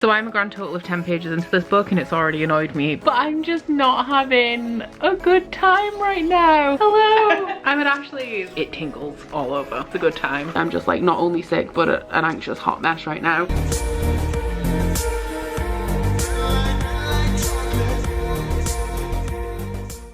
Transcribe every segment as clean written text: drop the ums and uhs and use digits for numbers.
So I'm a grand total of 10 pages into this book and it's already annoyed me, but I'm just not having a good time right now. Hello! I'm at Ashley's. It tingles all over. It's a good time. I'm just like not only sick, but an anxious hot mess right now.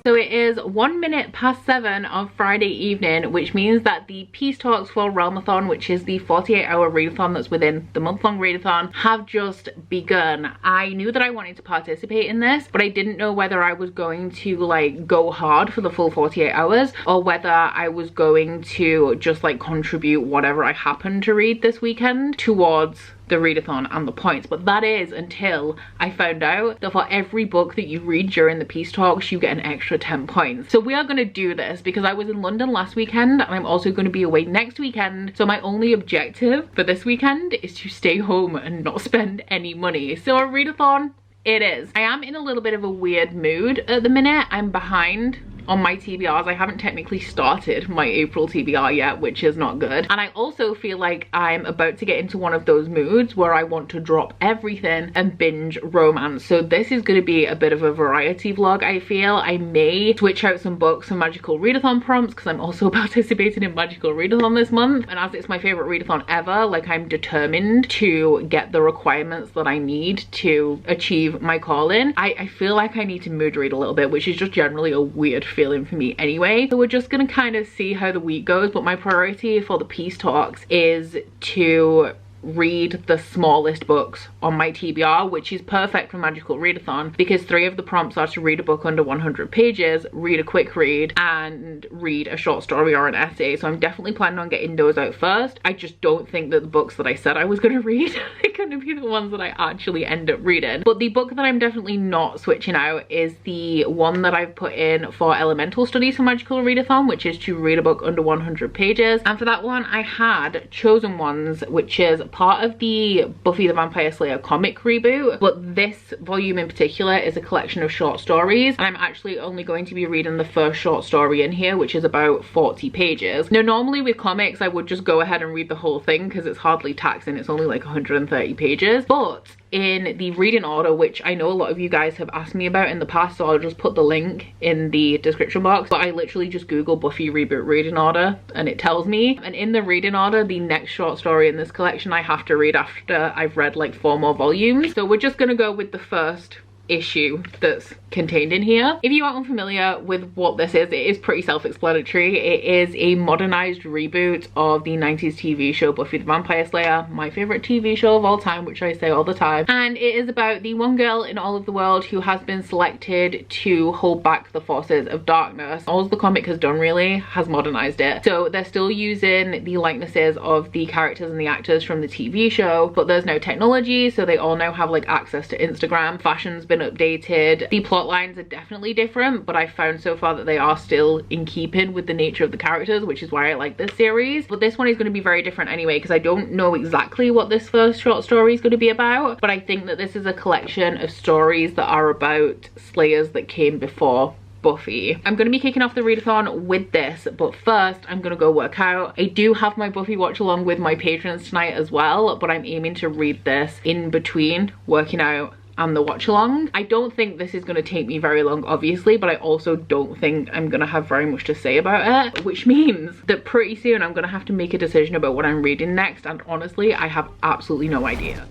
So it is 1 minute past 7 of Friday evening, which means that the peace talks for Realmathon, which is the 48-hour readathon that's within the month-long readathon, have just begun. I knew that I wanted to participate in this, but I didn't know whether I was going to like go hard for the full 48 hours or whether I was going to just like contribute whatever I happened to read this weekend towards the readathon and the points. But that is until I found out that for every book that you read during the peace talks you get an extra 10 points. So we are going to do this because I was in London last weekend and I'm also going to be away next weekend, so my only objective for this weekend is to stay home and not spend any money. So a readathon it is. I am in a little bit of a weird mood at the minute. I'm behind on my TBRs. I haven't technically started my April TBR yet, which is not good. And I also feel like I'm about to get into one of those moods where I want to drop everything and binge romance. So this is going to be a bit of a variety vlog, I feel. I may switch out some books and magical readathon prompts because I'm also participating in magical readathon this month. And as it's my favorite readathon ever, like I'm determined to get the requirements that I need to achieve my calling. I feel like I need to mood read a little bit, which is just generally a weird feeling for me anyway. So we're just gonna kind of see how the week goes, but my priority for the peace talks is to read the smallest books on my TBR, which is perfect for magical readathon because 3 of the prompts are to read a book under 100 pages, read a quick read, and read a short story or an essay. So I'm definitely planning on getting those out first. I just don't think that the books that I said I was going to read are going to be the ones that I actually end up reading. But the book that I'm definitely not switching out is the one that I've put in for elemental studies for magical readathon, which is to read a book under 100 pages. And for that one I had Chosen Ones, which is part of the Buffy the Vampire Slayer comic reboot, but this volume in particular is a collection of short stories, and I'm actually only going to be reading the first short story in here, which is about 40 pages. Now normally with comics I would just go ahead and read the whole thing because it's hardly taxing, it's only like 130 pages, but in the reading order, which I know a lot of you guys have asked me about in the past, so I'll just put the link in the description box, but I literally just Google Buffy reboot reading order and it tells me. And in the reading order, the next short story in this collection I have to read after I've read like 4 more volumes. So we're just gonna go with the first issue that's contained in here. If you are unfamiliar with what this is, it is pretty self-explanatory. It is a modernized reboot of the 90s TV show Buffy the Vampire Slayer, my favorite TV show of all time, which I say all the time. And it is about the one girl in all of the world who has been selected to hold back the forces of darkness. All the comic has done really has modernized it. So they're still using the likenesses of the characters and the actors from the TV show, but there's no technology, so they all now have like access to Instagram. Fashion's been updated. The plot lines are definitely different, but I found so far that they are still in keeping with the nature of the characters, which is why I like this series. But this one is going to be very different anyway, because I don't know exactly what this first short story is going to be about, but I think that this is a collection of stories that are about slayers that came before Buffy. I'm going to be kicking off the readathon with this, but first I'm going to go work out. I do have my Buffy watch along with my patrons tonight as well, but I'm aiming to read this in between working out and the watch along. I don't think this is going to take me very long, obviously, but I also don't think I'm going to have very much to say about it, which means that pretty soon I'm going to have to make a decision about what I'm reading next, and honestly I have absolutely no idea.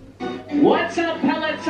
What's up, Peloton?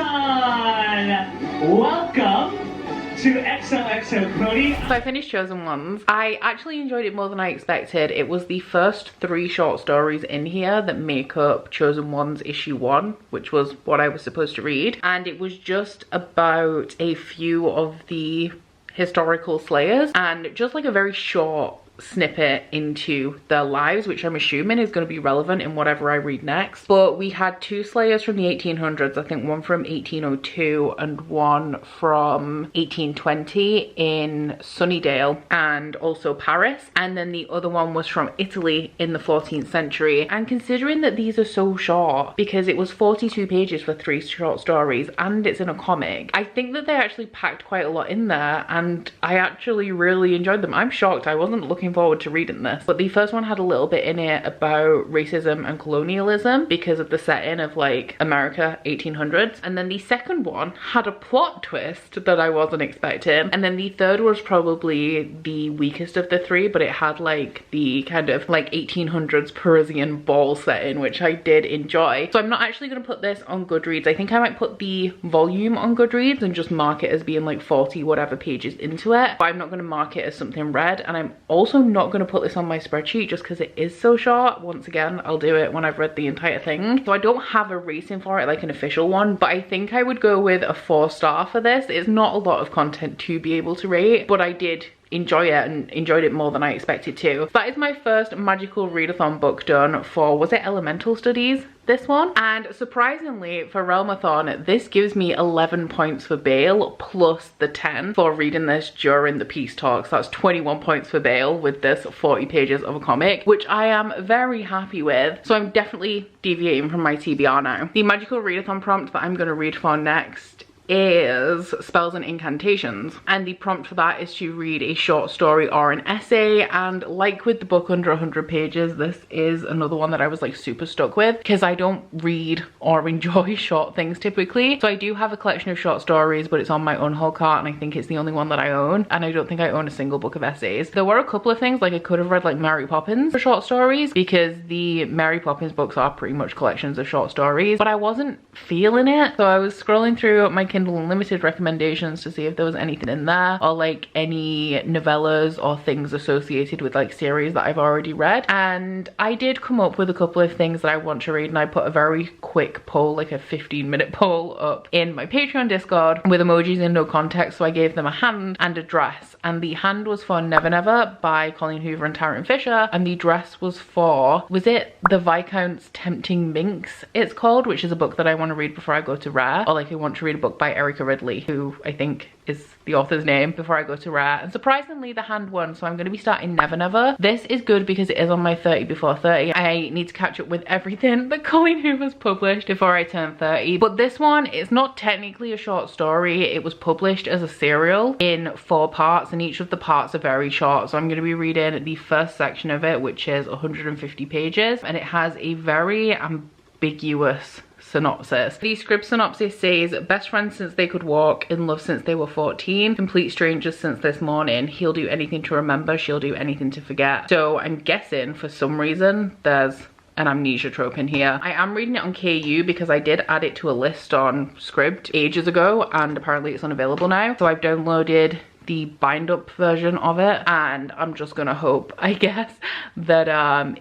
Welcome to XOXO. So I finished Chosen Ones. I actually enjoyed it more than I expected. It was the first 3 short stories in here that make up Chosen Ones issue 1, which was what I was supposed to read. And it was just about a few of the historical slayers and just like a very short snippet into their lives, which I'm assuming is going to be relevant in whatever I read next. But we had 2 slayers from the 1800s, I think one from 1802 and one from 1820 in Sunnydale and also Paris, and then the other one was from Italy in the 14th century. And considering that these are so short, because it was 42 pages for 3 short stories and it's in a comic, I think that they actually packed quite a lot in there and I actually really enjoyed them. I'm shocked I wasn't looking looking forward to reading this. But the first one had a little bit in it about racism and colonialism because of the setting of like America 1800s. And then the second one had a plot twist that I wasn't expecting. And then the third was probably the weakest of the three, but it had like the kind of like 1800s Parisian ball setting, which I did enjoy. So I'm not actually going to put this on Goodreads. I think I might put the volume on Goodreads and just mark it as being like 40 whatever pages into it, but I'm not going to mark it as something read. And I'm also not going to put this on my spreadsheet just because it is so short. Once again, I'll do it when I've read the entire thing. So I don't have a rating for it, like an official one, but I think I would go with a 4-star for this. It's not a lot of content to be able to rate, but I did enjoy it and enjoyed it more than I expected to. So that is my first magical readathon book done for, was it Elemental Studies? This one. And surprisingly for Realmathon, this gives me 11 points for bail plus the 10 for reading this during the peace talks. That's 21 points for bail with this 40 pages of a comic, which I am very happy with. So I'm definitely deviating from my TBR now. The magical readathon prompt that I'm going to read for next is spells and incantations, and the prompt for that is to read a short story or an essay. And like with the book under 100 pages, this is another one that I was like super stuck with because I don't read or enjoy short things typically. So I do have a collection of short stories, but it's on my unhaul cart and I think it's the only one that I own, and I don't think I own a single book of essays. There were a couple of things, like I could have read like Mary Poppins for short stories because the Mary Poppins books are pretty much collections of short stories, but I wasn't feeling it. So I was scrolling through my Kindle Unlimited recommendations to see if there was anything in there, or like any novellas or things associated with like series that I've already read. And I did come up with a couple of things that I want to read, and I put a very quick poll, like a 15-minute poll up in my Patreon Discord with emojis in no context. So I gave them a hand and a dress, and the hand was for Never Never by Colleen Hoover and Taryn Fisher, and the dress was for, was it The Viscount's Tempting Minx it's called, which is a book that I want to read before I go to Rare, or like I want to read a book by Erica Ridley, who I think is the author's name, before I go to Rare. And surprisingly the hand won, so I'm going to be starting Never Never. This is good because it is on my 30 before 30. I need to catch up with everything that Colleen Hoover's published before I turn 30. But this one, it's not technically a short story. It was published as a serial in 4 parts, and each of the parts are very short. So I'm going to be reading the first section of it, which is 150 pages, and it has a very ambiguous synopsis. The Scribd synopsis says, best friends since they could walk, in love since they were 14, complete strangers since this morning. He'll do anything to remember, she'll do anything to forget. So I'm guessing for some reason there's an amnesia trope in here. I am reading it on KU because I did add it to a list on Scribd ages ago, and apparently it's unavailable now. So I've downloaded the bind up version of it, and I'm just gonna hope, I guess, that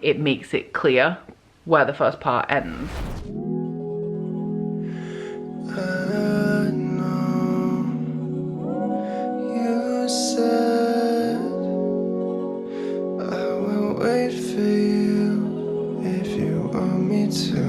it makes it clear where the first part ends. I know you said I will wait for you if you want me to.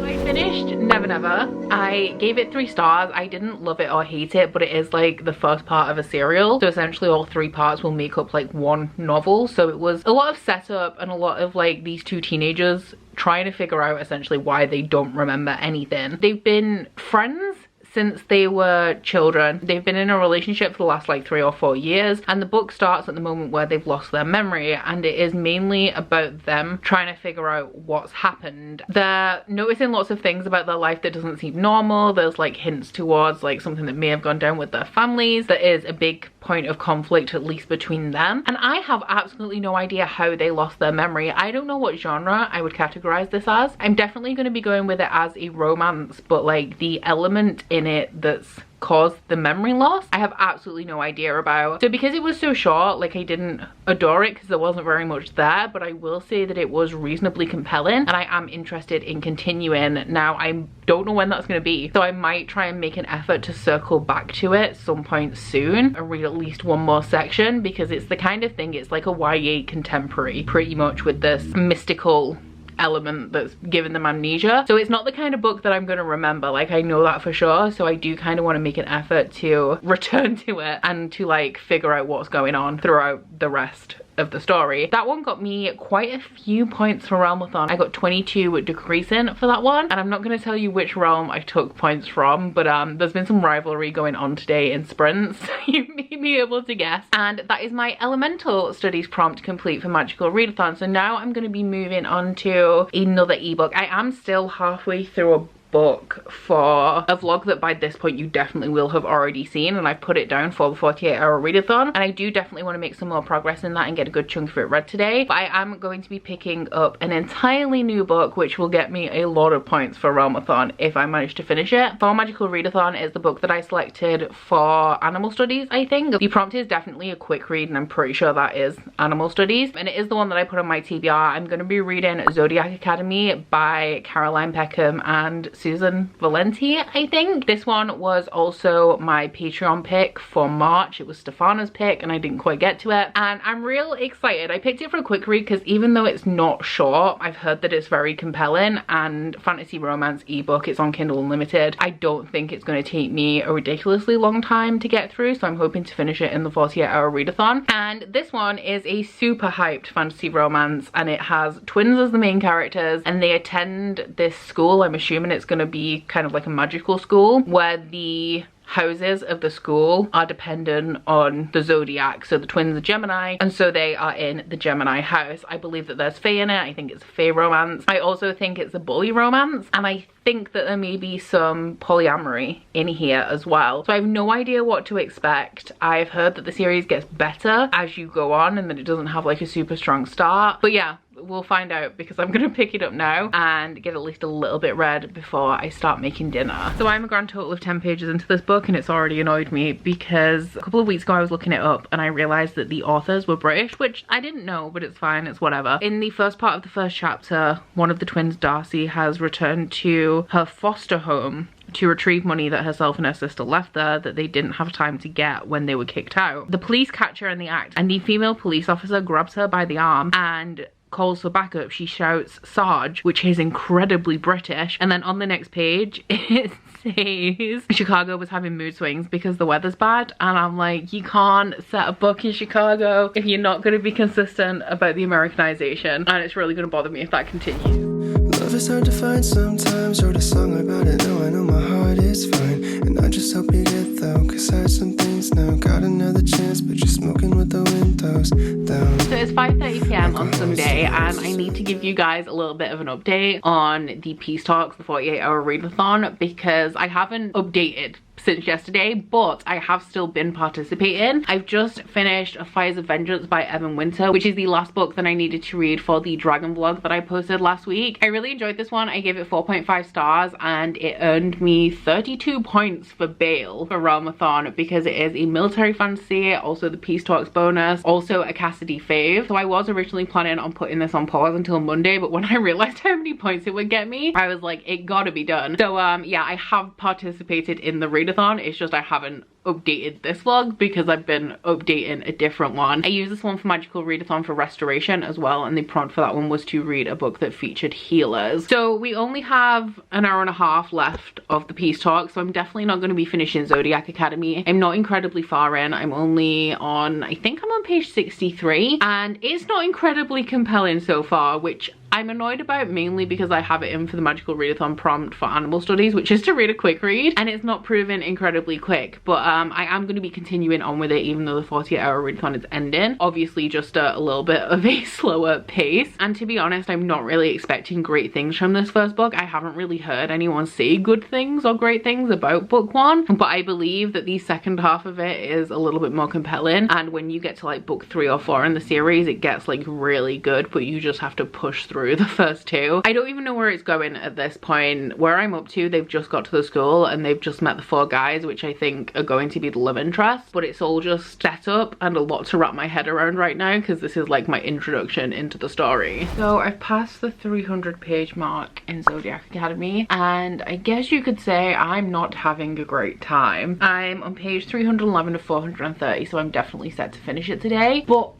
I finished Never Never. I gave it 3 stars. I didn't love it or hate it, but it is like the first part of a serial. So essentially all 3 parts will make up like one novel. So it was a lot of setup and a lot of like these 2 teenagers trying to figure out essentially why they don't remember anything. They've been friends since they were children. They've been in a relationship for the last like 3 or 4 years, and the book starts at the moment where they've lost their memory, and it is mainly about them trying to figure out what's happened. They're noticing lots of things about their life that doesn't seem normal. There's like hints towards like something that may have gone down with their families. That is a big point of conflict, at least between them, and I have absolutely no idea how they lost their memory. I don't know what genre I would categorize this as. I'm definitely going to be going with it as a romance, but like the element in it that's caused the memory loss, I have absolutely no idea about. So because it was so short, like I didn't adore it because there wasn't very much there, but I will say that it was reasonably compelling, and I am interested in continuing. Now I don't know when that's going to be, so I might try and make an effort to circle back to it some point soon and read at least one more section, because it's the kind of thing, it's like a YA contemporary pretty much, with this mystical element that's given them amnesia. So it's not the kind of book that I'm going to remember, like I know that for sure. So I do kind of want to make an effort to return to it and to like figure out what's going on throughout the rest of the story. That one got me quite a few points for Realmathon. I got 22 decreasing for that one, and I'm not going to tell you which realm I took points from, but there's been some rivalry going on today in sprints, so you may be able to guess. And that is my elemental studies prompt complete for Magical Readathon. So now I'm going to be moving on to another ebook. I am still halfway through a book for a vlog that by this point you definitely will have already seen, and I've put it down for the 48-hour readathon, and I do definitely want to make some more progress in that and get a good chunk of it read today. But I am going to be picking up an entirely new book which will get me a lot of points for Realmathon if I manage to finish it. For Magical Readathon is the book that I selected for animal studies. I think the prompt is definitely a quick read, and I'm pretty sure that is animal studies, and it is the one that I put on my TBR. I'm going to be reading Zodiac Academy by Caroline Peckham and Susan Valenti, I think. This one was also my Patreon pick for March. It was Stefana's pick and I didn't quite get to it, and I'm real excited. I picked it for a quick read because even though it's not short, I've heard that it's very compelling and fantasy romance ebook. It's on Kindle Unlimited. I don't think it's going to take me a ridiculously long time to get through, so I'm hoping to finish it in the 48-hour readathon. And this one is a super hyped fantasy romance, and it has twins as the main characters, and they attend this school. I'm assuming it's going to be kind of like a magical school where the houses of the school are dependent on the zodiac. So the twins are Gemini, and so they are in the Gemini house. I believe that there's fae in it. I think it's a fae romance. I also think it's a bully romance, and I think that there may be some polyamory in here as well. So I have no idea what to expect. I've heard that the series gets better as you go on and that it doesn't have like a super strong start, but yeah, we'll find out because I'm gonna pick it up now and get at least a little bit read before I start making dinner. So I'm a grand total of 10 pages into this book, and it's already annoyed me because a couple of weeks ago I was looking it up and I realized that the authors were British, which I didn't know, but it's fine, it's whatever. In the first part of the first chapter, one of the twins, Darcy, has returned to her foster home to retrieve money that herself and her sister left there that they didn't have time to get when they were kicked out. The police catch her in the act, and the female police officer grabs her by the arm and calls for backup. She shouts Sarge, which is incredibly British, and then on the next page it says Chicago was having mood swings because the weather's bad, and I'm like, you can't set a book in Chicago if you're not going to be consistent about the Americanization, and it's really going to bother me if that continues. Love is hard to find sometimes. Wrote a song about it, now I know my heart is fine. And I just hope you get though, cause I have some things now. Got another chance, but you're smoking with the windows down. So it's 5:30 p.m. on Sunday, and I need to give you guys a little bit of an update on the Peace Talks, the 48-hour readathon, because I haven't updated since yesterday, but I have still been participating. I've just finished Fires of Vengeance by Evan Winter, which is the last book that I needed to read for the dragon vlog that I posted last week. I really enjoyed this one. I gave it 4.5 stars and it earned me 32 points for Bale for Realmathon because it is a military fantasy, also the Peace Talks bonus, also a Cassidy fave. So I was originally planning on putting this on pause until Monday, but when I realized how many points it would get me, I was like, it gotta be done. So yeah, I have participated in the readathon. It's just I haven't updated this vlog because I've been updating a different one. I used this one for Magical Readathon for restoration as well, and the prompt for that one was to read a book that featured healers. So we only have an hour and a half left of the Peace Talk, so I'm definitely not going to be finishing Zodiac Academy. I'm not incredibly far in. I'm only on, I think I'm on page 63, and it's not incredibly compelling so far, which I'm annoyed about, mainly because I have it in for the Magical Readathon prompt for animal studies, which is to read a quick read, and it's not proven incredibly quick, but I am going to be continuing on with it even though the 48-hour readathon is ending. Obviously just a little bit of a slower pace, and to be honest, I'm not really expecting great things from this first book. I haven't really heard anyone say good things or great things about book one, but I believe that the second half of it is a little bit more compelling, and when you get to like book 3 or 4 in the series, it gets like really good, but you just have to push through the first 2. I don't even know where it's going at this point. Where I'm up to, they've just got to the school and they've just met the 4 guys, which I think are going to be the love interest, but it's all just set up and a lot to wrap my head around right now because this is like my introduction into the story. So I've passed the 300 page mark in Zodiac Academy, and I guess you could say I'm not having a great time. I'm on page 311 to 430, so I'm definitely set to finish it today, but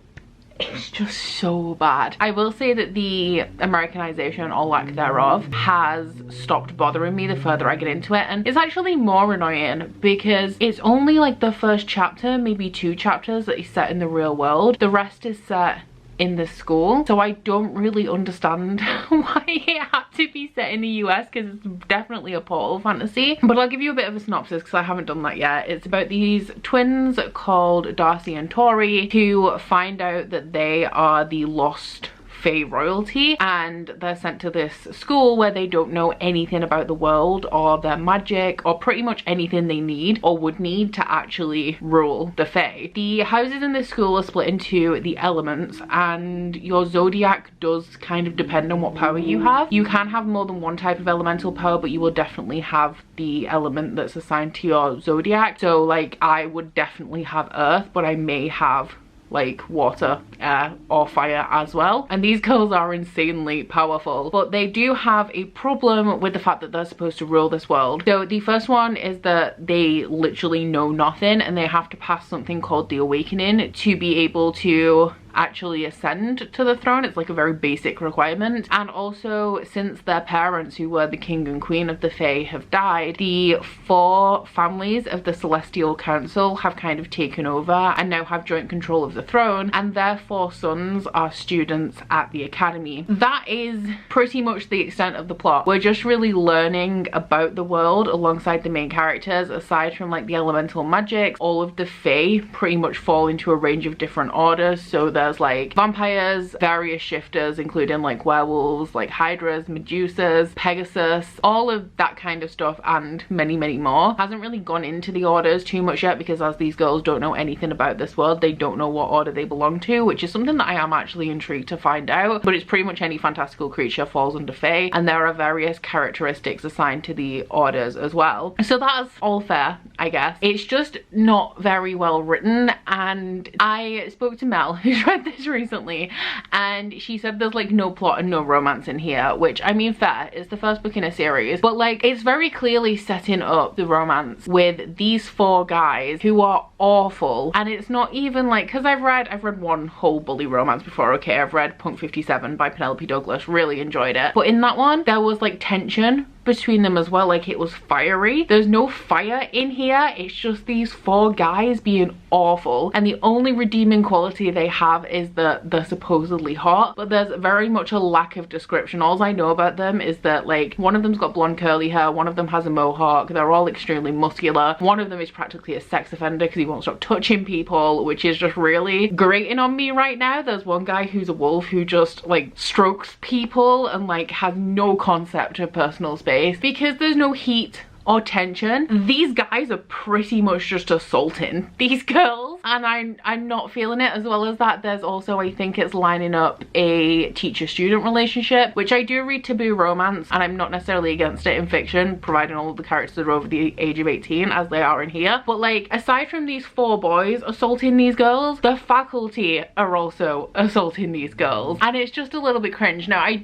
it's just so bad. I will say that the Americanization or lack thereof has stopped bothering me the further I get into it, and it's actually more annoying because it's only like the first chapter, maybe 2 chapters, that is set in the real world. The rest is set in the school, so I don't really understand why it had to be set in the US, because it's definitely a portal fantasy. But I'll give you a bit of a synopsis because I haven't done that yet. It's about these twins called Darcy and Tori who find out that they are the lost Fae royalty, and they're sent to this school where they don't know anything about the world or their magic or pretty much anything they need or would need to actually rule the Fae. The houses in this school are split into the elements, and your zodiac does kind of depend on what power you have. You can have more than one type of elemental power, but you will definitely have the element that's assigned to your zodiac. So like I would definitely have earth, but I may have like water, air or fire as well, and these girls are insanely powerful, but they do have a problem with the fact that they're supposed to rule this world. So the first one is that they literally know nothing, and they have to pass something called the awakening to be able to actually ascend to the throne. It's like a very basic requirement. And also, since their parents, who were the king and queen of the Fae, have died, the 4 families of the Celestial Council have kind of taken over and now have joint control of the throne, and their 4 sons are students at the academy. That is pretty much the extent of the plot. We're just really learning about the world alongside the main characters. Aside from like the elemental magic, all of the Fae pretty much fall into a range of different orders. So there's like vampires, various shifters including like werewolves, like hydras, medusas, pegasus, all of that kind of stuff, and many more. Hasn't really gone into the orders too much yet because as these girls don't know anything about this world, they don't know what order they belong to, which is something that I am actually intrigued to find out. But it's pretty much any fantastical creature falls under Fae, and there are various characteristics assigned to the orders as well. So that's all fair, I guess. It's just not very well written, and I spoke to Mel, who's read this recently, and she said there's like no plot and no romance in here, which I mean, fair, it's the first book in a series, but like it's very clearly setting up the romance with these 4 guys who are awful. And it's not even like, because I've read one whole bully romance before, okay, I've read Punk 57 by Penelope Douglas, really enjoyed it, but in that one there was like tension between them as well, like it was fiery. There's no fire in here, it's just these 4 guys being awful, and the only redeeming quality they have is that they're supposedly hot, but there's very much a lack of description. All I know about them is that like one of them's got blonde curly hair, one of them has a mohawk, they're all extremely muscular, one of them is practically a sex offender because he won't stop touching people, which is just really grating on me right now. There's one guy who's a wolf who just like strokes people and like has no concept of personal space because there's no heat or tension. These guys are pretty much just assaulting these girls, and I'm not feeling it. As well as that, there's also, I think it's lining up a teacher-student relationship, which I do read taboo romance, and I'm not necessarily against it in fiction, providing all of the characters are over the age of 18 as they are in here. But like, aside from these 4 boys assaulting these girls, the faculty are also assaulting these girls, and it's just a little bit cringe. Now I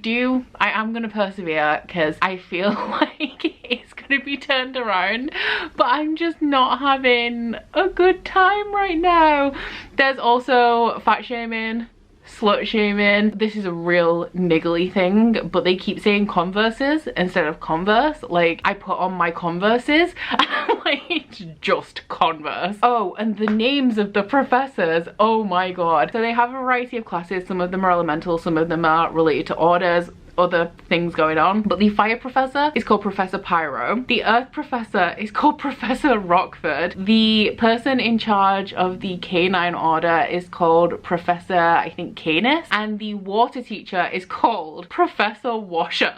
am gonna persevere because I feel like it's gonna be turned around, but I'm just not having a good time right now. There's also fat shaming, slut shaming. This is a real niggly thing, but they keep saying Converses instead of Converse. Like, I put on my Converses and like it's just Converse. Oh, and the names of the professors, oh my god. So they have a variety of classes. Some of them are elemental, some of them are related to orders, other things going on, but the fire professor is called Professor Pyro. The earth professor is called Professor Rockford. The person in charge of the canine order is called Professor, I think, Canis, and the water teacher is called Professor Washer.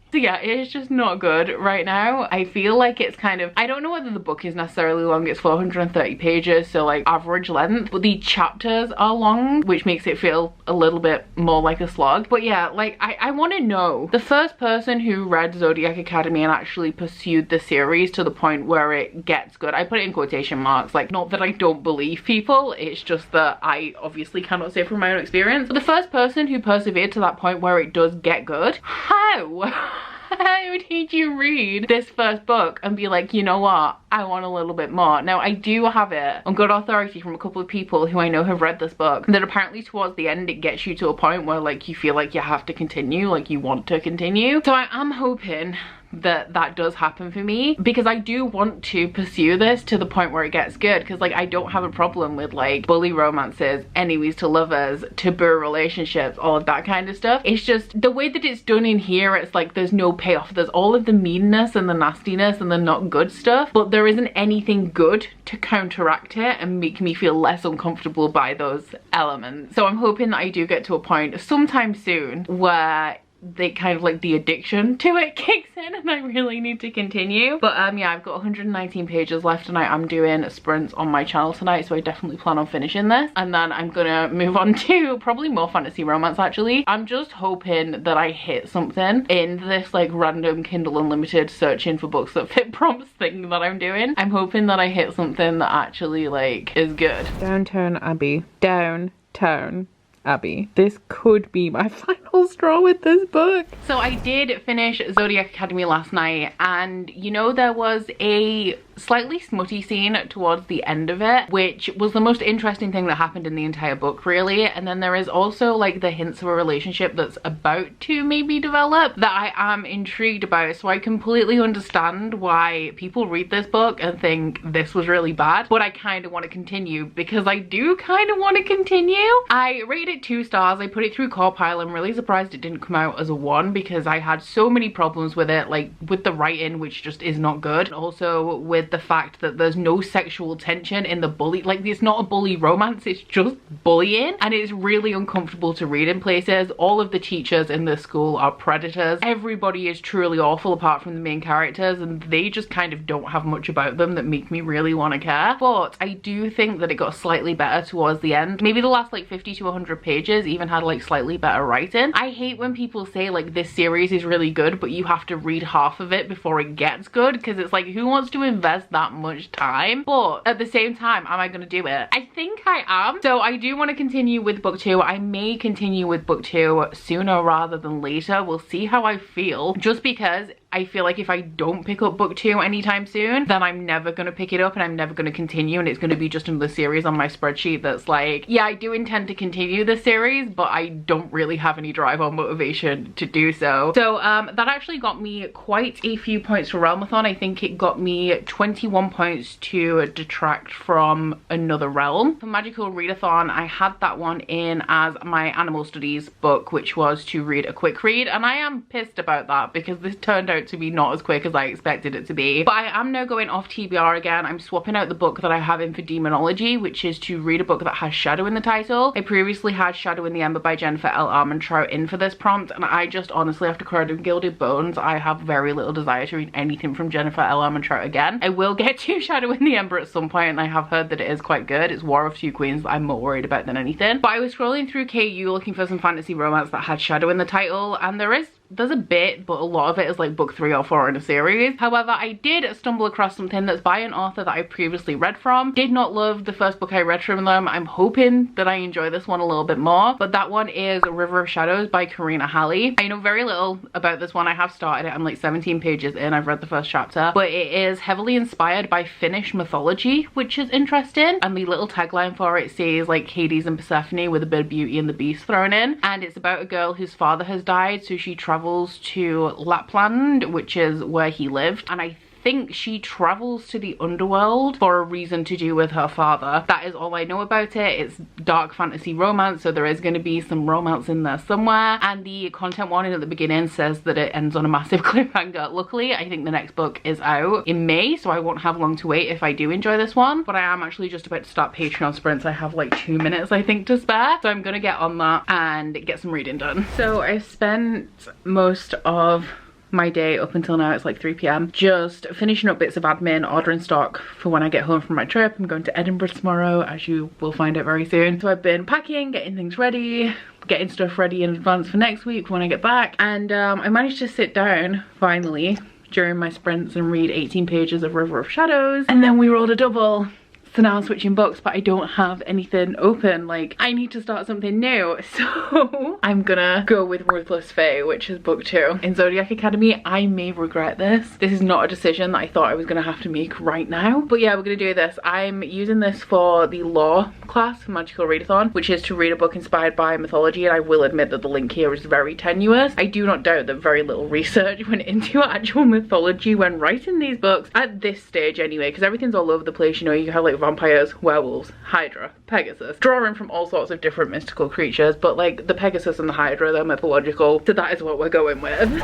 So yeah, it's just not good right now. I feel like it's kind of, I don't know whether the book is necessarily long, it's 430 pages, so like average length, but the chapters are long, which makes it feel a little bit more like a slog. But yeah, like I want to know, the first person who read Zodiac Academy and actually pursued the series to the point where it gets good, I put it in quotation marks, like not that I don't believe people, it's just that I obviously cannot say from my own experience, but the first person who persevered to that point where it does get good, how? how did you read this first book and be like, you know what, I want a little bit more? Now, I do have it on good authority from a couple of people who I know have read this book, that apparently towards the end it gets you to a point where like you feel like you have to continue, like you want to continue. So I am hoping that that does happen for me, because I do want to pursue this to the point where it gets good, because like I don't have a problem with like bully romances, enemies to lovers, taboo relationships, all of that kind of stuff. It's just the way that it's done in here, it's like there's no payoff. There's all of the meanness and the nastiness and the not good stuff, but there isn't anything good to counteract it and make me feel less uncomfortable by those elements. So I'm hoping that I do get to a point sometime soon where they kind of like the addiction to it kicks in and I really need to continue. But yeah, I've got 119 pages left and I am doing sprints on my channel tonight, so I definitely plan on finishing this, and then I'm gonna move on to probably more fantasy romance. Actually, I'm just hoping that I hit something in this like random Kindle Unlimited searching for books that fit prompts thing that I'm doing. I'm hoping that I hit something that actually like is good. Downtown Abbey. Downtown Abbey. This could be my final straw with this book. So I did finish Zodiac Academy last night, and you know, there was a slightly smutty scene towards the end of it, which was the most interesting thing that happened in the entire book really. And then there is also like the hints of a relationship that's about to maybe develop that I am intrigued about. So I completely understand why people read this book and think this was really bad, but I kind of want to continue, because I do kind of want to continue. I rated it 2 stars. I put it through Corpile. I'm really surprised it didn't come out as a 1, because I had so many problems with it, like with the writing, which just is not good, and also with the fact that there's no sexual tension in the bully, like it's not a bully romance, it's just bullying, and it's really uncomfortable to read in places. All of the teachers in this school are predators. Everybody is truly awful apart from the main characters, and they just kind of don't have much about them that make me really want to care. But I do think that it got slightly better towards the end. Maybe the last like 50 to 100 pages even had like slightly better writing. I hate when people say like this series is really good but you have to read half of it before it gets good, because it's like, who wants to invest that much time? But at the same time, am I gonna do it? I think I am. So I do want to continue with book 2. I may continue with book 2 sooner rather than later. We'll see how I feel, just because I feel like if I don't pick up book 2 anytime soon, then I'm never gonna pick it up and I'm never gonna continue, and it's gonna be just another series on my spreadsheet that's like, yeah, I do intend to continue this series, but I don't really have any drive or motivation to do so. So that actually got me quite a few points for Realmathon. I think it got me 21 points to detract from Another Realm. For Magical Readathon, I had that one in as my animal studies book, which was to read a quick read, and I am pissed about that because this turned out to be not as quick as I expected it to be. But I am now going off TBR again. I'm swapping out the book that I have in for demonology, which is to read a book that has Shadow in the title. I previously had Shadow in the Ember by Jennifer L. Armentrout in for this prompt, and I just honestly, after Crowd and Gilded Bones, I have very little desire to read anything from Jennifer L. Armentrout again. I will get to Shadow in the Ember at some point, and I have heard that it is quite good. It's War of Two Queens that I'm more worried about than anything. But I was scrolling through KU looking for some fantasy romance that had Shadow in the title, and there's a bit, but a lot of it is like book 3 or 4 in a series. However, I did stumble across something that's by an author that I previously read from. Did not love the first book I read from them. I'm hoping that I enjoy this one a little bit more, but that one is River of Shadows by Karina Halley. I know very little about this one. I have started it. I'm like 17 pages in. I've read the first chapter, but it is heavily inspired by Finnish mythology, which is interesting. And the little tagline for it says like Hades and Persephone with a bit of Beauty and the Beast thrown in. And it's about a girl whose father has died, so she travels to Lapland, which is where he lived, and I think she travels to the underworld for a reason to do with her father. That is all I know about it. It's dark fantasy romance, so there is going to be some romance in there somewhere, and the content warning at the beginning says that it ends on a massive cliffhanger. Luckily, I think the next book is out in May, so I won't have long to wait if I do enjoy this one. But I am actually just about to start Patreon sprints. I have like 2 minutes I think to spare, so I'm gonna get on that and get some reading done. So I've spent most of my day up until now, it's like 3 p.m, just finishing up bits of admin, ordering stock for when I get home from my trip. I'm going to Edinburgh tomorrow, as you will find out very soon. So I've been packing, getting things ready, getting stuff ready in advance for next week when I get back, and I managed to sit down finally during my sprints and read 18 pages of River of Shadows, and then we rolled a double. So now I'm switching books, but I don't have anything open. Like, I need to start something new. So I'm gonna go with Ruthless Fae, which is book 2 in Zodiac Academy. I may regret this. This is not a decision that I thought I was gonna have to make right now. But yeah, we're gonna do this. I'm using this for the law class, Magical Readathon, which is to read a book inspired by mythology. And I will admit that the link here is very tenuous. I do not doubt that very little research went into actual mythology when writing these books at this stage anyway, because everything's all over the place. You know, you have like vampires, werewolves, Hydra, Pegasus, drawing from all sorts of different mystical creatures, but like the Pegasus and the Hydra, they're mythological, so that is what we're going with.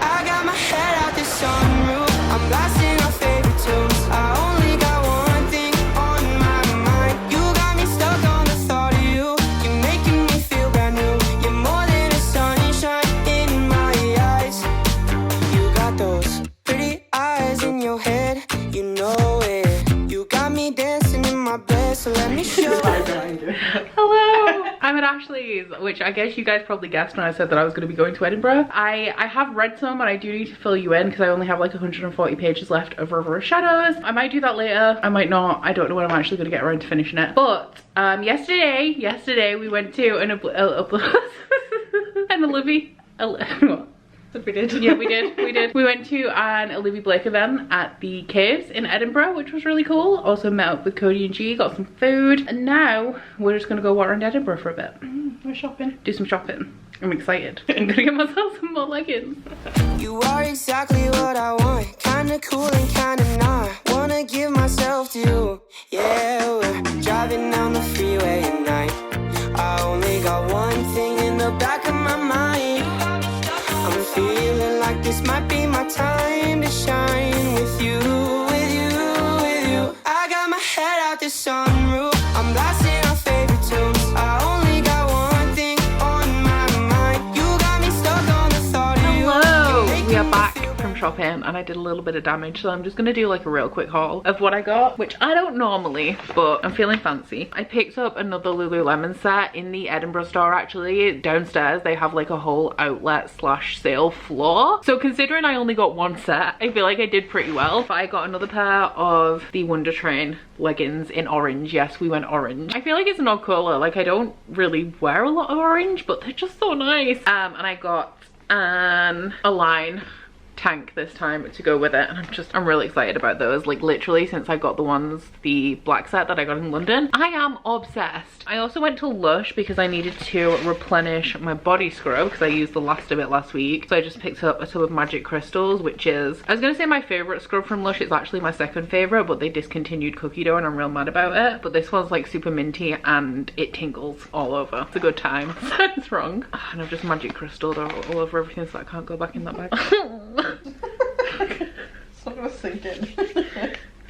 I got my head out the sunroof. I'm blasting our favorite tunes. I only got one thing on my mind. You got me stuck on the thought of you. You're making me feel brand new. You're more than a sunshine in my eyes. You got those pretty eyes in your head. You know it. You got me dancing in my bed, so let me show you. Hello, I'm at Ashley's, which I guess you guys probably guessed when I said that I was going to be going to Edinburgh. I have read some, and I do need to fill you in because I only have like 140 pages left of River of Shadows. I might do that later, I might not. I don't know when I'm actually going to get around to finishing it. But yesterday we went to an we did. Yeah, we did. We went to an Olivia Blake event at the Caves in Edinburgh, which was really cool. Also met up with Cody and G, got some food, and now we're just gonna go walk around Edinburgh for a bit. We're shopping. Do some shopping. I'm excited. I'm gonna get myself some more leggings. You are exactly what I want. Kinda cool and kinda not. Wanna give myself to you. Yeah, we're driving down the freeway at night. I only got one thing in the back of my mind. I'm feeling like this might be my time to shine with you, with you, with you. I got my head out the sunroof. I'm blasting our favorite tunes. I only got one thing on my mind. You got me stuck on the thought of you. Hello, we are back from shopping, and I did a little bit of damage, so I'm just gonna do like a real quick haul of what I got, which I don't normally, but I'm feeling fancy. I picked up another Lululemon set in the Edinburgh store. Actually, downstairs they have like a whole outlet slash sale floor, so considering I only got one set, I feel like I did pretty well. But I got another pair of the Wonder Train leggings in orange. Yes, we went orange. I feel like it's an odd color. Like, I don't really wear a lot of orange, but they're just so nice. And I got a line tank this time to go with it, and I'm really excited about those. Like, literally since I got the black set that I got in London, I am obsessed. I also went to Lush because I needed to replenish my body scrub because I used the last of it last week, so I just picked up a tub of Magic Crystals, which is, I was gonna say my favorite scrub from Lush. It's actually my second favorite, but they discontinued cookie dough and I'm real mad about it. But this one's like super minty and it tingles all over. It's a good time. Sounds wrong. And I've just Magic Crystaled all over everything, so I can't go back in that bag. Something was sinking.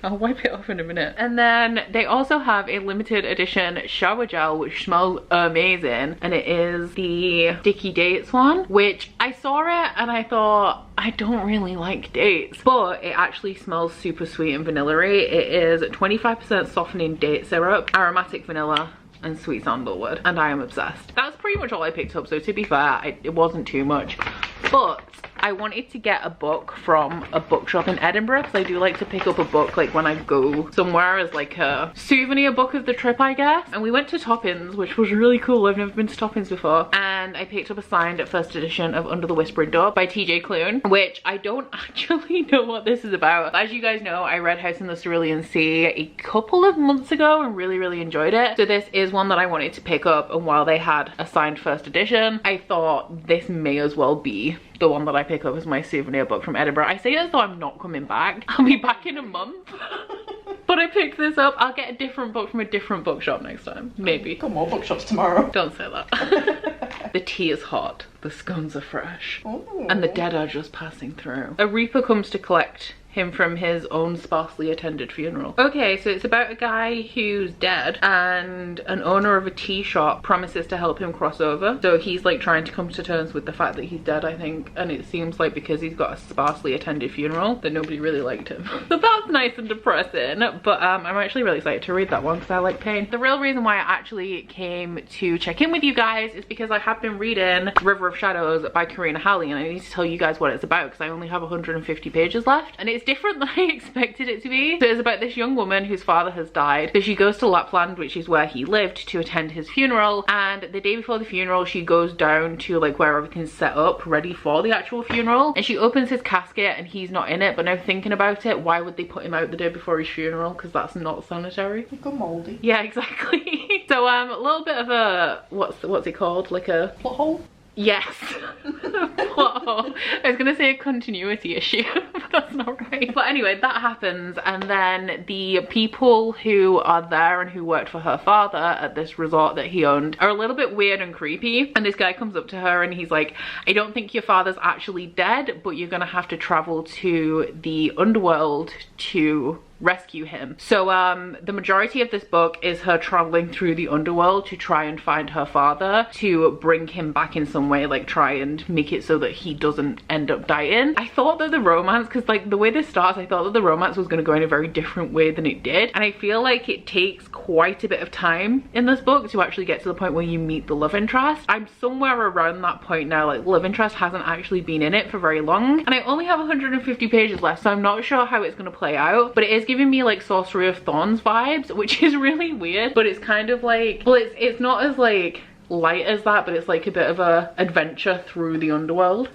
I'll wipe it off in a minute. And then they also have a limited edition shower gel which smells amazing, and it is the Sticky Dates one, which I saw it and I thought, I don't really like dates, but it actually smells super sweet and vanilla-y. It is 25% softening date syrup, aromatic vanilla, and sweet sandalwood, and I am obsessed. That's pretty much all I picked up, so to be fair, it wasn't too much. But I wanted to get a book from a bookshop in Edinburgh because I do like to pick up a book like when I go somewhere as like a souvenir book of the trip, I guess. And we went to Toppins, which was really cool. I've never been to Toppins before. And I picked up a signed first edition of Under the Whispering Door by TJ Klune, which I don't actually know what this is about. As you guys know, I read House in the Cerulean Sea a couple of months ago and really enjoyed it. So this is one that I wanted to pick up, and while they had a signed first edition, I thought this may as well be the one that I pick up as my souvenir book from Edinburgh. I say it as though I'm not coming back. I'll be back in a month. But I picked this up. I'll get a different book from a different bookshop next time. Maybe. Got more bookshops tomorrow. Don't say that. The tea is hot. The scones are fresh. Ooh. And the dead are just passing through. A reaper comes to collect him from his own sparsely attended funeral. Okay, so it's about a guy who's dead and an owner of a tea shop promises to help him cross over. So he's like trying to come to terms with the fact that he's dead, I think, and it seems like because he's got a sparsely attended funeral that nobody really liked him. So that's nice and depressing, but I'm actually really excited to read that one because I like pain. The real reason why I actually came to check in with you guys is because I have been reading River of Shadows by Karina, Halley, and I need to tell you guys what it's about because I only have 150 pages left, and it's different than I expected it to be. So it's about this young woman whose father has died. So she goes to Lapland, which is where he lived, to attend his funeral, and the day before the funeral she goes down to like where everything's set up ready for the actual funeral, and she opens his casket and he's not in it. But now thinking about it, why would they put him out the day before his funeral? Because that's not sanitary. Like a mouldy. Yeah, exactly. So a little bit of a what's it called, like a Plot hole? Yes. Plot hole. I was gonna say a continuity issue, but that's not right. But anyway, that happens, and then the people who are there and who worked for her father at this resort that he owned are a little bit weird and creepy. And this guy comes up to her and he's like, I don't think your father's actually dead, but you're gonna have to travel to the underworld to rescue him. So the majority of this book is her traveling through the underworld to try and find her father, to bring him back in some way, like try and make it so that he doesn't end up dying. I thought that the romance, because like the way this starts, I thought that the romance was going to go in a very different way than it did, and I feel like it takes quite a bit of time in this book to actually get to the point where you meet the love interest. I'm somewhere around that point now. Like love interest hasn't actually been in it for very long, and I only have 150 pages left, so I'm not sure how it's going to play out, but it is giving me like Sorcery of Thorns vibes, which is really weird. But it's kind of like, well, it's not as like light as that, but it's like a bit of a adventure through the underworld.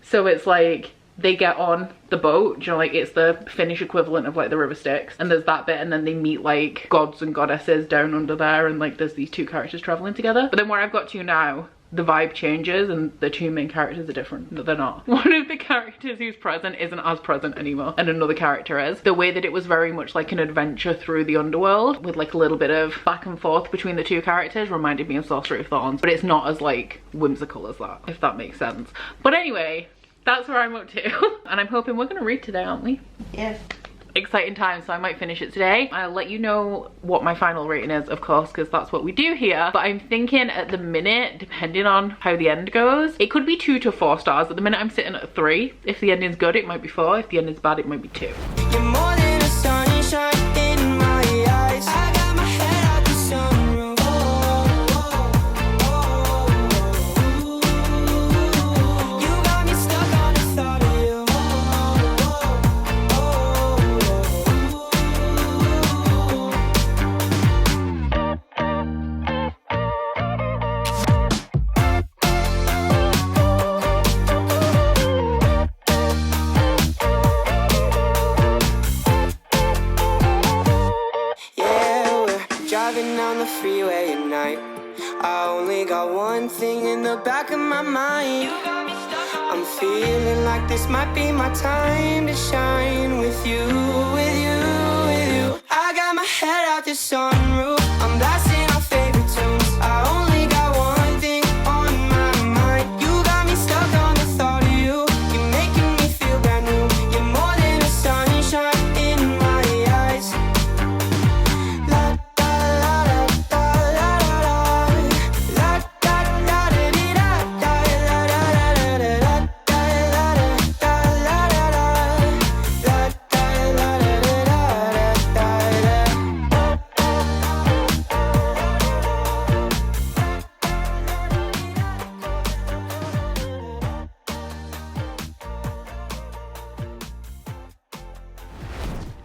So it's like they get on the boat, you know, like it's the Finnish equivalent of like the River Styx, and there's that bit, and then they meet like gods and goddesses down under there, and like there's these two characters traveling together. But then where I've got to now, the vibe changes and the two main characters are different. No, they're not. One of the characters who's present isn't as present anymore, and another character is. The way that it was very much like an adventure through the underworld with like a little bit of back and forth between the two characters reminded me of Sorcery of Thorns, but it's not as like whimsical as that, if that makes sense. But anyway, that's where I'm up to. And I'm hoping we're gonna read today, aren't we? Yes. Exciting time, so I might finish it today. I'll let you know what my final rating is, of course, because that's what we do here. But I'm thinking at the minute, depending on how the end goes, it could be 2 to 4 stars. At the minute I'm sitting at 3. If the ending's good, it might be 4. If the ending's bad, it might be 2. You're more than a sunshine in my eyes. I got my head out the sunroof. You got me stuck on the thought of you. Driving down the freeway at night, I only got one thing in the back of my mind. I'm feeling like this might be my time to shine with you, with you, with you. I got my head out the sunroof, I'm blasting our favorite tunes. I only got one thing on my mind. You got me stuck on the thought of you. You're making me feel brand new. You're more than a sunshine in my eyes.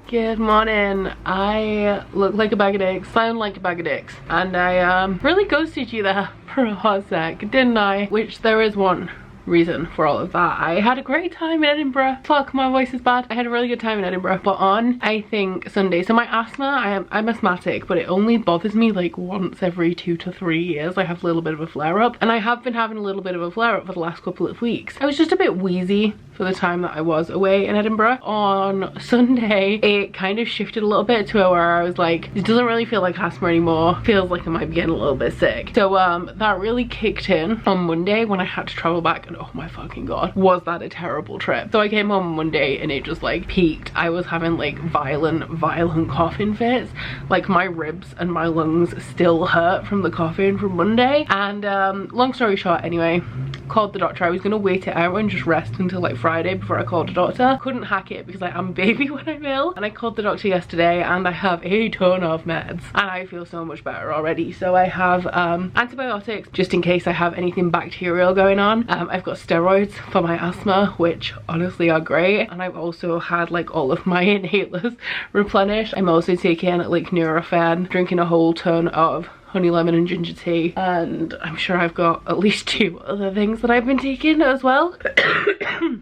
Good morning. I look like a bag of dicks, sound like a bag of dicks, and I really ghosted you there for a hot sec, didn't I? Which there is one reason for all of that. I had a great time in Edinburgh. Fuck, my voice is bad. I had a really good time in Edinburgh, but on, I think, Sunday. So my asthma, I'm asthmatic, but it only bothers me like once every 2 to 3 years. I have a little bit of a flare-up, and I have been having a little bit of a flare-up for the last couple of weeks. I was just a bit wheezy for the time that I was away in Edinburgh. On Sunday, it kind of shifted a little bit to where I was like, it doesn't really feel like asthma anymore. Feels like I might be getting a little bit sick. So that really kicked in on Monday when I had to travel back, and oh my fucking god, was that a terrible trip. So I came home on Monday and it just like peaked. I was having like violent coughing fits. Like my ribs and my lungs still hurt from the coughing from Monday. And long story short, anyway, called the doctor. I was gonna wait it out and just rest until like Friday before I called the doctor. Couldn't hack it because I'm a baby when I'm ill. And I called the doctor yesterday and I have a ton of meds and I feel so much better already. So I have antibiotics just in case I have anything bacterial going on. I've got steroids for my asthma, which honestly are great. And I've also had like all of my inhalers replenished. I'm also taking like Nurofen, drinking a whole ton of honey lemon and ginger tea, and I'm sure I've got at least 2 other things that I've been taking as well.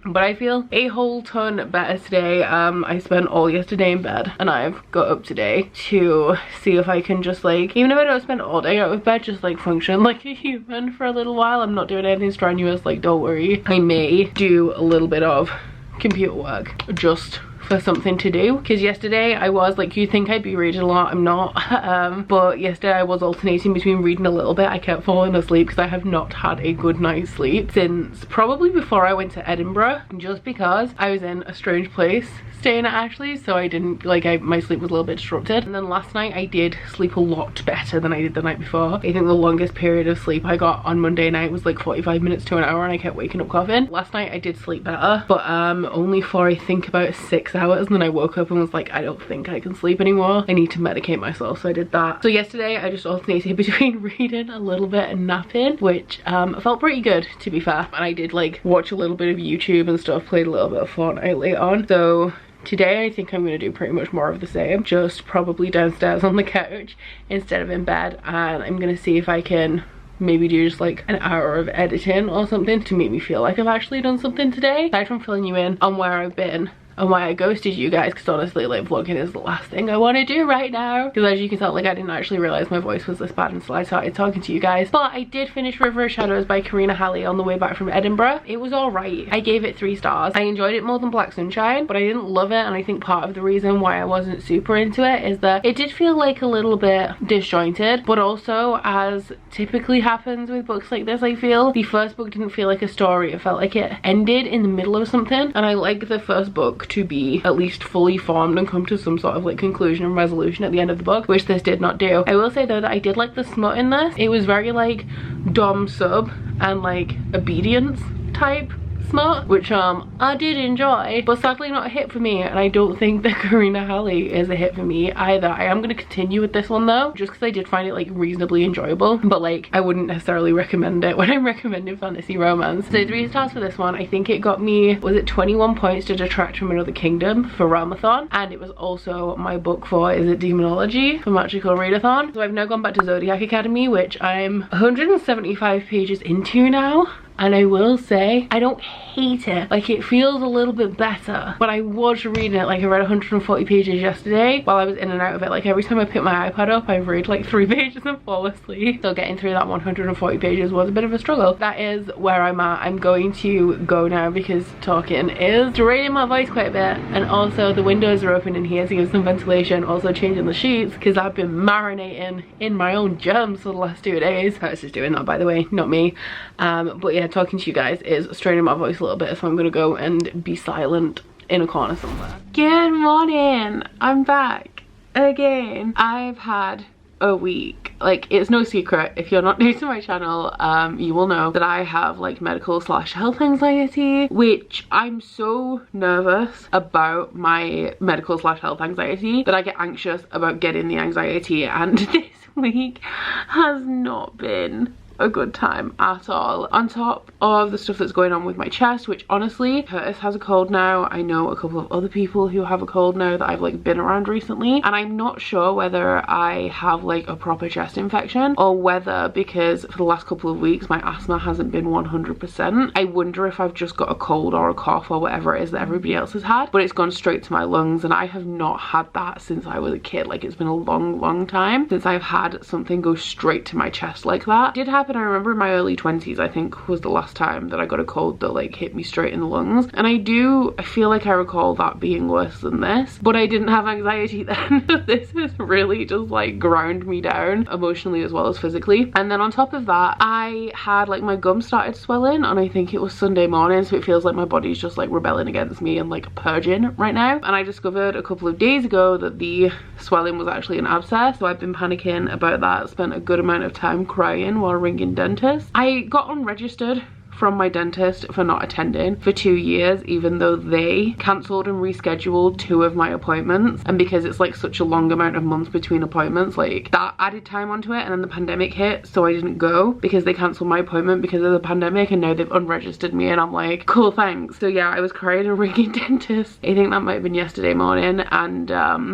But I feel a whole ton better today. I spent all yesterday in bed and I've got up today to see if I can just like, even if I don't spend all day out of bed, just like function like a human for a little while. I'm not doing anything strenuous, like don't worry. I may do a little bit of computer work just for something to do, because yesterday I was like, you think I'd be reading a lot, I'm not. But yesterday I was alternating between reading a little bit. I kept falling asleep because I have not had a good night's sleep since probably before I went to Edinburgh, just because I was in a strange place staying at Ashley's, so I didn't like, my sleep was a little bit disrupted. And then last night I did sleep a lot better than I did the night before. I think the longest period of sleep I got on Monday night was like 45 minutes to an hour and I kept waking up coughing. Last night I did sleep better, but only for I think about 6 hours, and then I woke up and was like, I don't think I can sleep anymore. I need to medicate myself, so I did that. So yesterday I just alternated between reading a little bit and napping, which felt pretty good to be fair. And I did like watch a little bit of YouTube and stuff, played a little bit of Fortnite later on. So today I think I'm going to do pretty much more of the same, just probably downstairs on the couch instead of in bed, and I'm going to see if I can maybe do just like an hour of editing or something to make me feel like I've actually done something today, aside from filling you in on where I've been and why I ghosted you guys, because honestly like vlogging is the last thing I want to do right now, because as you can tell, like I didn't actually realize my voice was this bad until I started talking to you guys. But I did finish River of Shadows by Karina Halley on the way back from Edinburgh. It was alright. I gave it 3 stars. I enjoyed it more than Black Sunshine, but I didn't love it, and I think part of the reason why I wasn't super into it is that it did feel like a little bit disjointed, but also, as typically happens with books like this, I feel the first book didn't feel like a story. It felt like it ended in the middle of something, and I like the first book to be at least fully formed and come to some sort of like conclusion and resolution at the end of the book, which this did not do. I will say though that I did like the smut in this. It was very like dom sub and like obedience type smut, which I did enjoy, but sadly not a hit for me, and I don't think that Karina Halley is a hit for me either. I am going to continue with this one though, just because I did find it like reasonably enjoyable, but like I wouldn't necessarily recommend it when I'm recommending fantasy romance. So 3 stars for this one. I think it got me, was it 21 points to Detract from Another Kingdom for Realmathon, and it was also my book for, is it Demonology, for Magical Readathon. So I've now gone back to Zodiac Academy, which I'm 175 pages into now. And I will say, I don't hate it. Like, it feels a little bit better. But I was reading it, like I read 140 pages yesterday while I was in and out of it. Like every time I pick my iPad up, I read like 3 pages and fall asleep. So getting through that 140 pages was a bit of a struggle. That is where I'm at. I'm going to go now because talking is draining my voice quite a bit. And also the windows are open in here to give some ventilation. Also changing the sheets because I've been marinating in my own germs for the last 2 days. I was just doing that, by the way, not me. But yeah, talking to you guys is straining my voice a little bit, so I'm gonna go and be silent in a corner somewhere. Good morning, I'm back again. I've had a week. Like, it's no secret, if you're not new to my channel, you will know that I have like medical / health anxiety, which I'm so nervous about my medical / health anxiety that I get anxious about getting the anxiety, and this week has not been a good time at all. On top of the stuff that's going on with my chest, which honestly, Curtis has a cold now. I know a couple of other people who have a cold now that I've like been around recently, and I'm not sure whether I have like a proper chest infection or whether, because for the last couple of weeks my asthma hasn't been 100%. I wonder if I've just got a cold or a cough or whatever it is that everybody else has had, but it's gone straight to my lungs, and I have not had that since I was a kid. Like, it's been a long time since I've had something go straight to my chest like that. It did happen and I remember in my early 20s, I think was the last time that I got a cold that like hit me straight in the lungs. And I feel like I recall that being worse than this, but I didn't have anxiety then. This has really just like ground me down emotionally as well as physically. And then on top of that, I had like my gum started swelling, and I think it was Sunday morning, so it feels like my body's just like rebelling against me and like purging right now. And I discovered a couple of days ago that the swelling was actually an abscess, so I've been panicking about that. Spent a good amount of time crying while ringing dentists. I got unregistered from my dentist for not attending for 2 years, even though they cancelled and rescheduled 2 of my appointments. And because it's like such a long amount of months between appointments, like that added time onto it, and then the pandemic hit, so I didn't go because they cancelled my appointment because of the pandemic, and now they've unregistered me, and I'm like, cool, thanks. So yeah, I was crying and ringing dentists. I think that might have been yesterday morning, and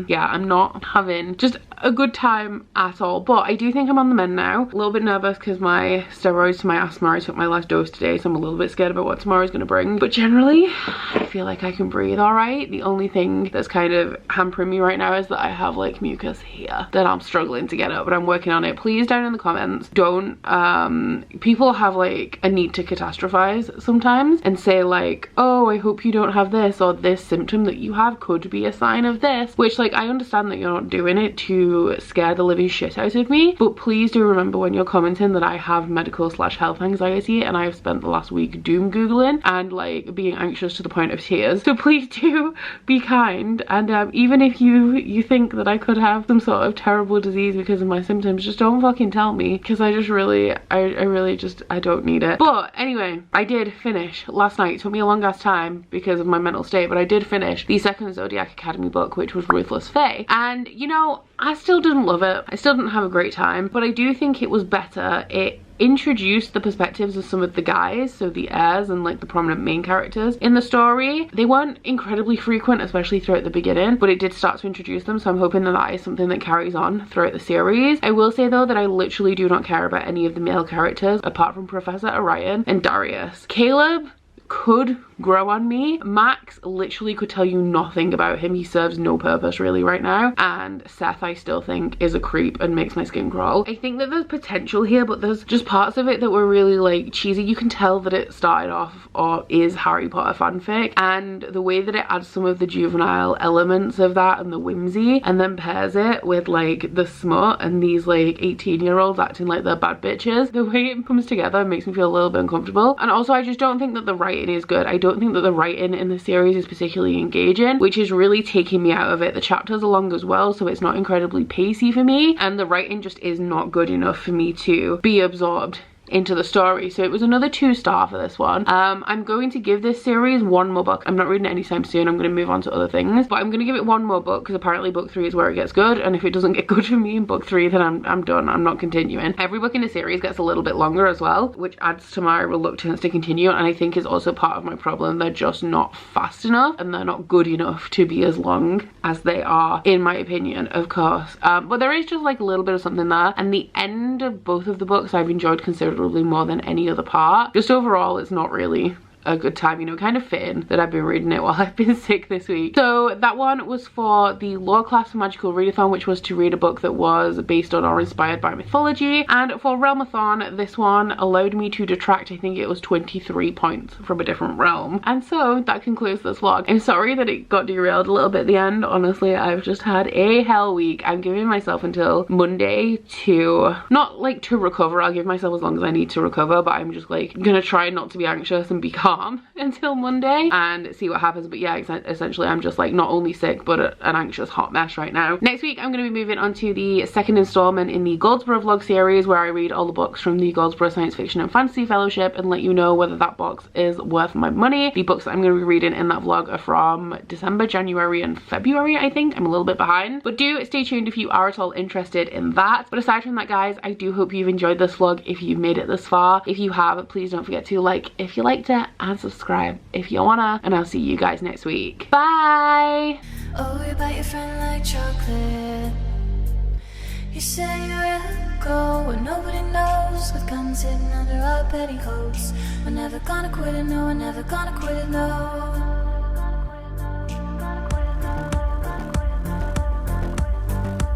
yeah, I'm not having just a good time at all, but I do think I'm on the mend now. A little bit nervous because my steroids to my asthma, I took my last dose today, so I'm a little bit scared about what tomorrow's gonna bring, but generally I feel like I can breathe all right. The only thing that's kind of hampering me right now is that I have like mucus here that I'm struggling to get up, but I'm working on it. Please down in the comments, don't people have like a need to catastrophize sometimes and say like, oh, I hope you don't have this, or this symptom that you have could be a sign of this, which like I understand that you're not doing it to scare the living shit out of me, but please do remember when you're commenting that I have medical/health anxiety, and I've spent the last week doom googling and like being anxious to the point of tears. So please do be kind, and even if you think that I could have some sort of terrible disease because of my symptoms, just don't fucking tell me, because I just really I don't need it. But anyway, I did finish last night. It took me a long ass time because of my mental state, but I did finish the second Zodiac Academy book, which was Ruthless Fae. And you know, I still didn't love it. I still didn't have a great time, but I do think it was better. It introduced the perspectives of some of the guys, so the heirs and like the prominent main characters in the story. They weren't incredibly frequent, especially throughout the beginning, but it did start to introduce them, so I'm hoping that that is something that carries on throughout the series. I will say though that I literally do not care about any of the male characters apart from Professor Orion and Darius. Caleb could grow on me. Max literally could tell you nothing about him. He serves no purpose really right now. And Seth, I still think, is a creep and makes my skin crawl. I think that there's potential here, but there's just parts of it that were really like cheesy. You can tell that it started off or is Harry Potter fanfic, and the way that it adds some of the juvenile elements of that and the whimsy, and then pairs it with like the smut and these like 18-year-olds acting like they're bad bitches. The way it comes together makes me feel a little bit uncomfortable. And also I just don't think that the writing is good. I don't think that the writing in the series is particularly engaging, which is really taking me out of it. The chapters are long as well, so it's not incredibly pacey for me, and the writing just is not good enough for me to be absorbed into the story. So it was another 2-star for this one. I'm going to give this series 1 more book. I'm not reading it anytime soon. I'm going to move on to other things, but I'm going to give it 1 more book because apparently book 3 is where it gets good, and if it doesn't get good for me in book 3, then I'm done. I'm not continuing. Every book in the series gets a little bit longer as well, which adds to my reluctance to continue, and I think is also part of my problem. They're just not fast enough, and they're not good enough to be as long as they are, in my opinion, of course. But there is just like a little bit of something there, and the end of both of the books I've enjoyed considerably more than any other part. Just overall, it's not really a good time, you know, kind of fitting that I've been reading it while I've been sick this week. So that one was for the Law Class for Magical Readathon, which was to read a book that was based on or inspired by mythology. And for Realmathon, this one allowed me to detract, I think it was 23 points from a different realm. And so that concludes this vlog. I'm sorry that it got derailed a little bit at the end. Honestly, I've just had a hell week. I'm giving myself until Monday to, not like to recover, I'll give myself as long as I need to recover, but I'm just like gonna try not to be anxious and be calm until Monday and see what happens. But yeah, essentially I'm just like not only sick but an anxious hot mess right now. Next week I'm going to be moving on to the second installment in the Goldsboro vlog series, where I read all the books from the Goldsboro Science Fiction and Fantasy Fellowship and let you know whether that box is worth my money. The books that I'm going to be reading in that vlog are from December, January and February, I think. I'm a little bit behind, but do stay tuned if you are at all interested in that. But aside from that, guys, I do hope you've enjoyed this vlog if you've made it this far. If you have, please don't forget to like if you liked it and subscribe if you wanna, and I'll see you guys next week. Bye! Oh, you bite your friend like chocolate. You say you're a go and nobody knows, with guns hidden under our petticoats. We're never gonna quit it, no, we're never gonna quit it, no.